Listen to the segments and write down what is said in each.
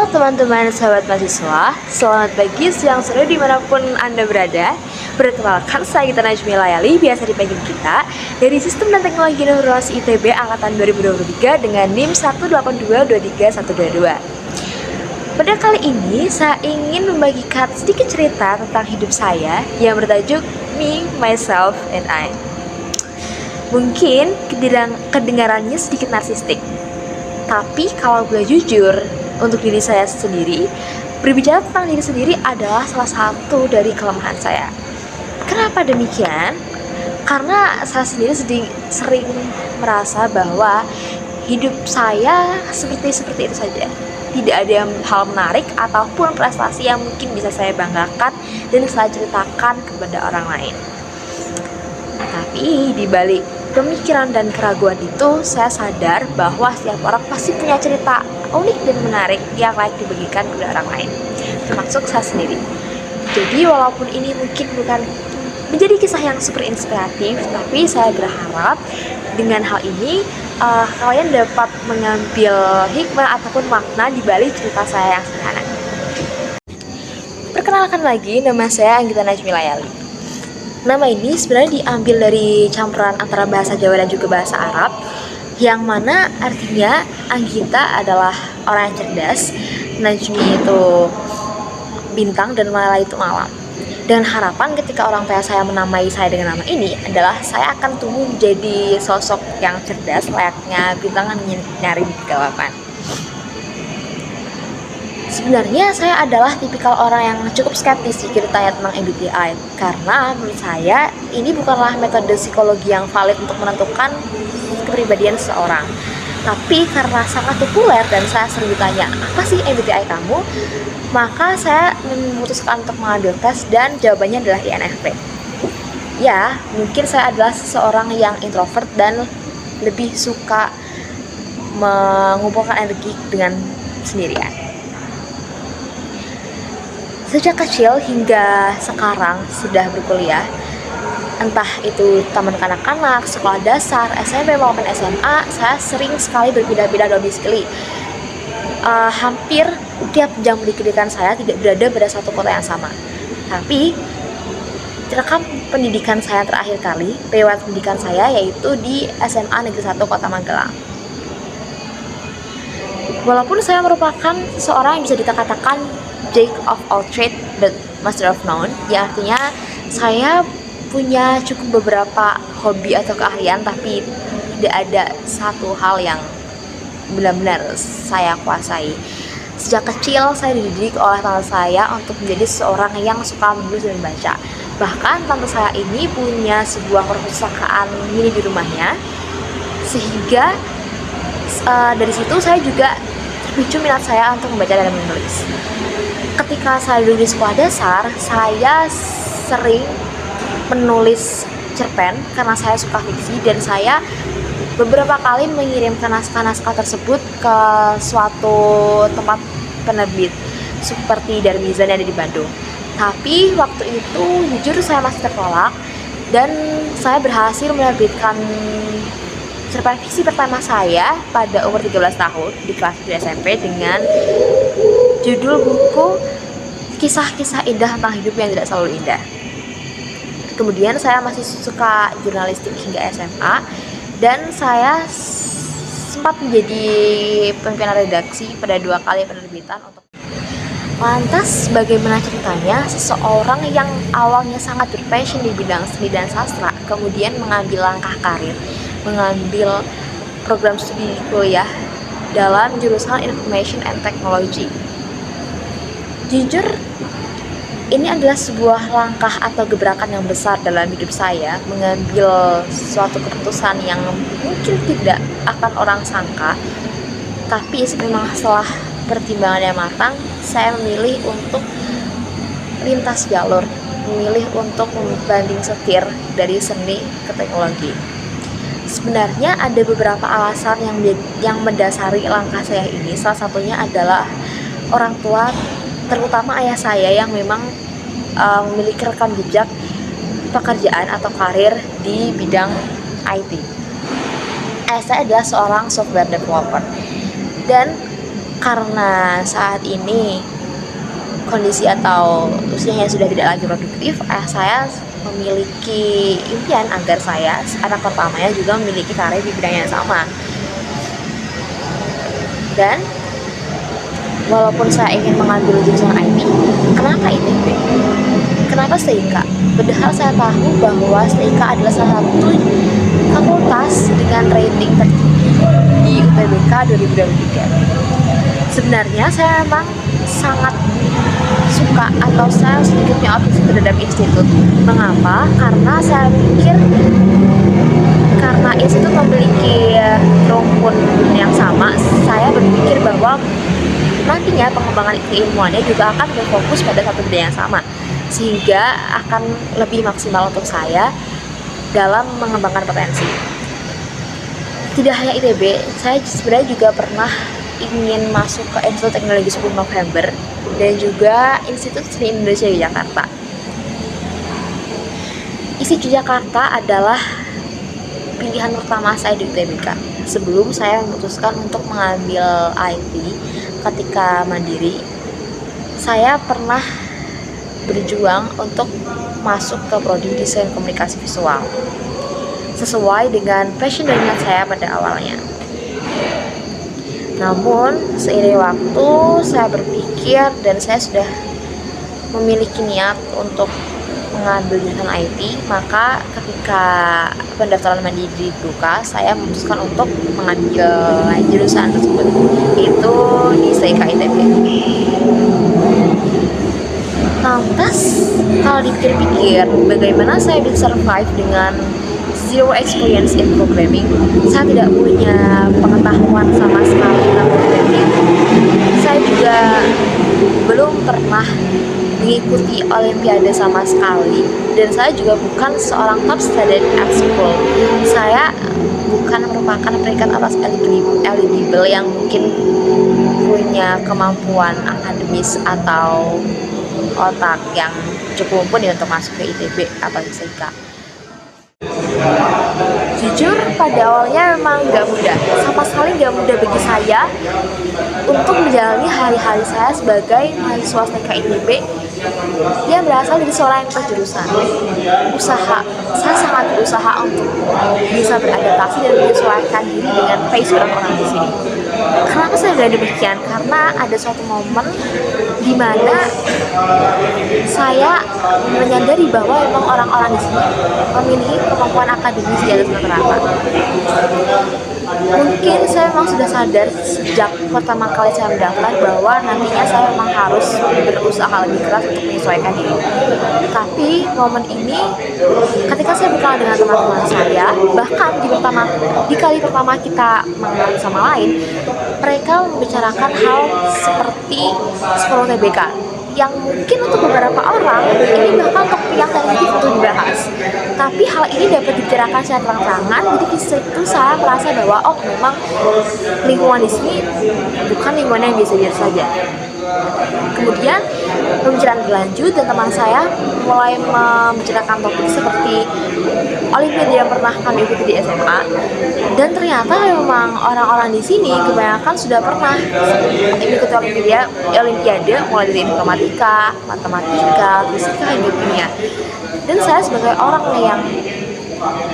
teman-teman sahabat mahasiswa, selamat pagi, siang, sore dimanapun Anda berada. Perkenalkan, saya Gita Najmi Layali, biasa dipanggil Gita, dari Sistem dan Teknologi Informasi ITB Angkatan 2023 dengan NIM 1822322. Pada kali ini, saya ingin membagikan sedikit cerita tentang hidup saya yang bertajuk Me, Myself, and I. Mungkin kedengarannya sedikit narsistik, tapi kalau boleh jujur, untuk diri saya sendiri, berbicara tentang diri sendiri adalah salah satu dari kelemahan saya. Kenapa demikian? Karena saya sendiri sering merasa bahwa hidup saya seperti itu saja. Tidak ada hal menarik ataupun prestasi yang mungkin bisa saya banggakan dan saya ceritakan kepada orang lain. Tapi di balik pemikiran dan keraguan itu, saya sadar bahwa setiap orang pasti punya cerita unik dan menarik yang layak dibagikan kepada orang lain, termasuk saya sendiri. Jadi walaupun ini mungkin bukan menjadi kisah yang super inspiratif, tapi saya berharap dengan hal ini kalian dapat mengambil hikmah ataupun makna di balik cerita saya yang sederhana. Perkenalkan lagi, nama saya Anggita Najmi Layali. Nama ini sebenarnya diambil dari campuran antara bahasa Jawa dan juga bahasa Arab, yang mana artinya Anggita adalah orang yang cerdas, Najmi itu bintang, dan Layali itu malam. Dan harapan ketika orang tua saya menamai saya dengan nama ini adalah saya akan tumbuh menjadi sosok yang cerdas layaknya bintang yang nyari di kegelapan. Sebenarnya saya adalah tipikal orang yang cukup skeptis jika ditanya tentang MBTI, karena menurut saya ini bukanlah metode psikologi yang valid untuk menentukan kepribadian seseorang. Tapi karena sangat populer dan saya sering ditanya, apa sih MBTI kamu? Maka saya memutuskan untuk mengambil tes dan jawabannya adalah INFP. Ya, mungkin saya adalah seseorang yang introvert dan lebih suka mengumpulkan energi dengan sendirian. Sejak kecil hingga sekarang sudah berkuliah, entah itu taman kanak-kanak, sekolah dasar, SMP maupun SMA, saya sering sekali berpindah-pindah domisili. Hampir tiap jam di kehidupan saya tidak berada pada satu kota yang sama. Tapi rekam pendidikan saya terakhir kali, riwayat pendidikan saya yaitu di SMA Negeri 1 Kota Magelang. Walaupun saya merupakan seseorang yang bisa dikatakan Jack of all trades but master of none, ya artinya saya punya cukup beberapa hobi atau keahlian, tapi tidak ada satu hal yang benar-benar saya kuasai. Sejak kecil saya dididik oleh tante saya untuk menjadi seorang yang suka menulis dan membaca. Bahkan tante saya ini punya sebuah perpustakaan mini di rumahnya, sehingga dari situ saya juga terpicu minat saya untuk membaca dan menulis. Ketika saya dulu di sekolah dasar, saya sering menulis cerpen karena saya suka fiksi, dan saya beberapa kali mengirimkan naskah-naskah tersebut ke suatu tempat penerbit seperti Darmizan yang ada di Bandung. Tapi waktu itu jujur saya masih tertolak, dan saya berhasil menerbitkan cerpen fiksi pertama saya pada umur 13 tahun di kelas 1 SMP dengan judul buku Kisah-Kisah Indah Tentang Hidup Yang Tidak Selalu Indah. Kemudian saya masih suka jurnalistik hingga SMA, dan saya sempat menjadi pimpinan redaksi pada 2 kali penerbitan untuk. Lantas bagaimana ceritanya seseorang yang awalnya sangat berpassion di bidang seni dan sastra kemudian mengambil langkah karir, mengambil program studi kuliah dalam jurusan Information and Technology. Jujur, ini adalah sebuah langkah atau gebrakan yang besar dalam hidup saya, mengambil suatu keputusan yang mungkin tidak akan orang sangka. Tapi memang setelah pertimbangan yang matang, saya memilih untuk lintas jalur, memilih untuk membanding setir dari seni ke teknologi. Sebenarnya ada beberapa alasan yang mendasari langkah saya ini. Salah satunya adalah orang tua, terutama ayah saya yang memang memiliki rekam jejak pekerjaan atau karir di bidang IT. Ayah saya adalah seorang software developer, dan Karena saat ini kondisi atau usianya sudah tidak lagi produktif, saya memiliki impian agar saya, anak pertamanya, juga memiliki karir di bidang yang sama. Dan walaupun saya ingin mengambil jurusan IT, kenapa ITB? Kenapa STIKA? Padahal saya tahu bahwa STIKA adalah salah satu fakultas dengan rating tertinggi di UTBK 2023. Sebenarnya saya memang sangat suka atau saya sedikit optimis terhadap institut. Mengapa? Karena saya pikir karena institut memiliki rumpun yang sama, saya berpikir bahwa nantinya pengembangan keilmuannya juga akan berfokus pada satu bidang yang sama, sehingga akan lebih maksimal untuk saya dalam mengembangkan potensi. Tidak hanya ITB, saya sebenarnya juga pernah ingin masuk ke Institut Teknologi 10 November dan juga Institut Seni Indonesia Yogyakarta. ISI Yogyakarta adalah pilihan pertama saya di UTBK sebelum saya memutuskan untuk mengambil IT ketika mandiri. Saya pernah berjuang untuk masuk ke prodi desain komunikasi visual sesuai dengan passion dan minat saya pada awalnya. Namun seiring waktu saya berpikir dan saya sudah memiliki niat untuk mengambil jurusan IT, maka ketika pendaftaran mandiri dibuka, saya memutuskan untuk mengambil jurusan tersebut, itu di STIKA ITB. Lantas kalau dipikir-pikir, bagaimana saya bisa survive dengan zero experience in programming? Saya tidak punya pengetahuan sama sekali tentang programming. Saya juga belum pernah mengikuti olimpiade sama sekali, dan saya juga bukan seorang top student at school. Saya bukan merupakan peringkat atas eligible yang mungkin punya kemampuan akademis atau otak yang cukup mumpuni untuk masuk ke ITB atau STIKA. Jujur pada awalnya memang gak mudah, sama sekali gak mudah bagi saya untuk menjalani hari-hari saya sebagai mahasiswa STIKA ITB yang berasal dari seorang yang jurusan. Saya sangat berusaha untuk bisa beradaptasi dan menyesuaikan diri dengan pace orang-orang di sini. Kenapa saya bilang demikian? Karena ada suatu momen di mana saya menyadari bahwa memang orang-orang di sini memiliki kemampuan akademis di atas rata-rata. Mungkin saya memang sudah sadar sejak pertama kali saya mendaftar bahwa nantinya saya memang harus berusaha lebih keras untuk menyesuaikan diri. Tapi momen ini, ketika saya berkenalan dengan teman-teman saya, bahkan di kali pertama kita mengenal sama lain, mereka membicarakan hal seperti sekolah TBK yang mungkin untuk beberapa orang ini bahkan topik yang sensitif untuk dibahas. Tapi hal ini dapat dibicarakan secara terang-terangan. Jadi di situ saya merasa bahwa memang lingkungan di sini bukan lingkungan yang biasa-biasa saja. Kemudian pembicaraan berlanjut dan teman saya mulai membicarakan topik seperti olimpiade yang pernah kami ikuti di SMA, dan ternyata memang orang-orang di sini kebanyakan sudah pernah mengikuti olimpiade mulai dari informatika, matematika, fisika hingga kimia. Dan saya sebagai orang yang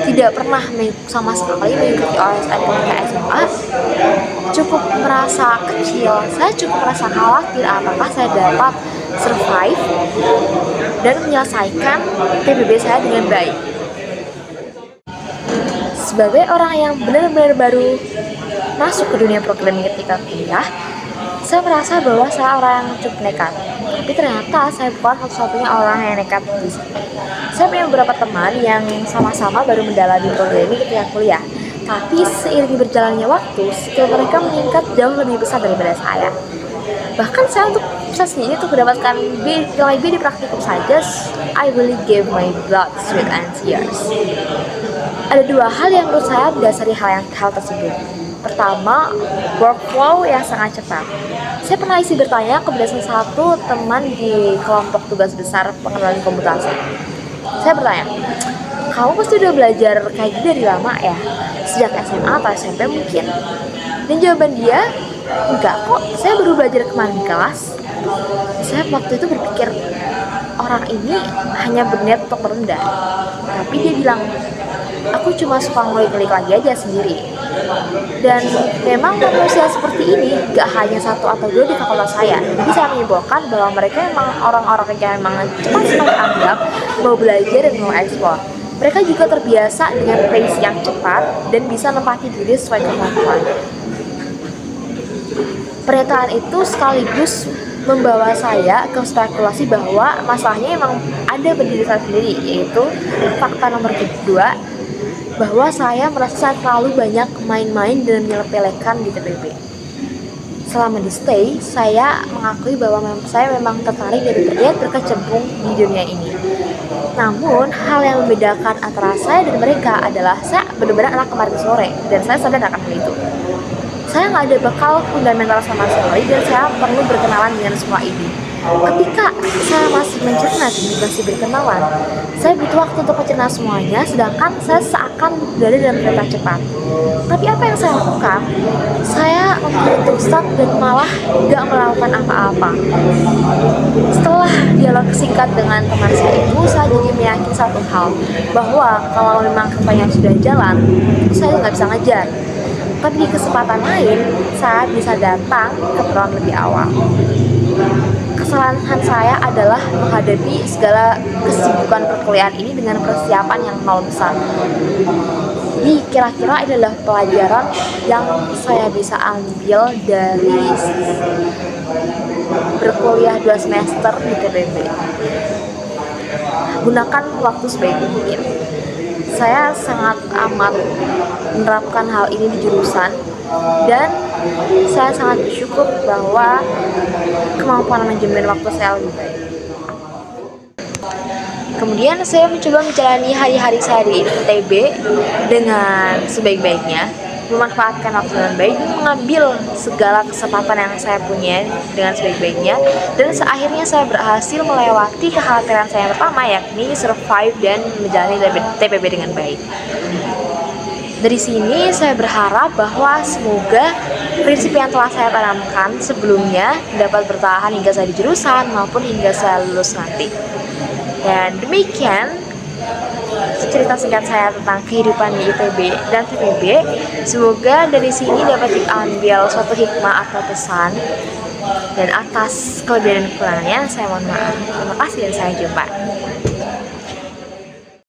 tidak pernah sama sekali mengikuti OSN ketika SMA, cukup merasa kecil. Saya cukup merasa khawatir apakah saya dapat survive dan menyelesaikan PBB saya dengan baik. Sebagai orang yang benar-benar baru masuk ke dunia programming ketika kuliah, saya merasa bahwa saya orang yang cukup nekat. Tapi ternyata saya bukan satu-satunya orang yang nekat di sini. Saya punya beberapa teman yang sama-sama baru mendalami programming ketika kuliah. Tapi seiring berjalannya waktu, skill mereka meningkat jauh lebih besar daripada saya. Bahkan saya sendiri untuk mendapatkan nilai B di praktikum saja, I really gave my blood, sweat, and tears. Ada dua hal yang menurut saya mendasari hal tersebut. Pertama, workflow yang sangat cepat. Saya pernah bertanya kepada salah satu teman di kelompok tugas besar pengenalan komputasi. Saya bertanya, kamu pasti udah belajar kayak gini dari lama ya? Sejak SMA atau SMP mungkin? Dan jawaban dia, enggak kok, saya baru belajar kemarin di kelas. Saya waktu itu berpikir orang ini hanya berniat untuk merendah, tapi dia bilang aku cuma suka ngulik-ngulik lagi aja sendiri. Dan memang manusia seperti ini gak hanya satu atau dua di fakultas saya. Jadi saya menyimpulkan bahwa mereka memang orang-orang yang memang cepat sekali anggap, mau belajar dan mau eksplor. Mereka juga terbiasa dengan pace yang cepat dan bisa menempati diri sesuai kemampuan. Pernyataan itu sekaligus membawa saya ke spekulasi bahwa masalahnya memang ada berdiri sendiri, yaitu fakta nomor kedua, bahwa saya merasa terlalu banyak main-main dan menyepelekan di TPB. Selama di stay, saya mengakui bahwa saya memang tertarik dan berniat berkecimpung di dunia ini. Namun, hal yang membedakan antara saya dan mereka adalah saya benar-benar anak kemarin sore, dan saya sadar akan hal itu. Saya nggak ada bekal fundamental sama sekali dan saya perlu berkenalan dengan semua ini. Ketika saya masih mencerna dan masih berkenalan, saya butuh waktu untuk mencerna semuanya, sedangkan saya seakan berada dalam kereta cepat. Tapi apa yang saya lakukan? Saya memilih untuk stop dan malah nggak melakukan apa-apa. Setelah dialog singkat dengan teman saya itu, saya jadi meyakini satu hal, bahwa kalau memang keretanya sudah jalan, saya nggak bisa ngejar. Tapi di kesempatan lain, saya bisa datang ke peron lebih awal. Kesalahan saya adalah menghadapi segala kesibukan perkuliahan ini dengan persiapan yang nol besar. Jadi kira-kira ini adalah pelajaran yang saya bisa ambil dari berkuliah 2 semester di TPB. Gunakan waktu sebaik mungkin. Saya sangat amat menerapkan hal ini di jurusan dan saya sangat bersyukur bahwa kemampuan manajemen waktu saya lebih baik. Kemudian saya mencoba menjalani hari-hari saya di ITB dengan sebaik-baiknya, memanfaatkan waktu dengan baik, mengambil segala kesempatan yang saya punya dengan sebaik-baiknya, dan akhirnya saya berhasil melewati kekhawatiran saya yang pertama, yakni survive dan menjalani TPB dengan baik. Dari sini saya berharap bahwa semoga prinsip yang telah saya tanamkan sebelumnya dapat bertahan hingga saya di jurusan maupun hingga saya lulus nanti. Dan demikian cerita singkat saya tentang kehidupan di ITB dan TPB. Semoga dari sini dapat diambil suatu hikmah atau pesan. Dan atas kelebihan dan kekurangannya saya mohon maaf. Terima kasih dan sampai jumpa.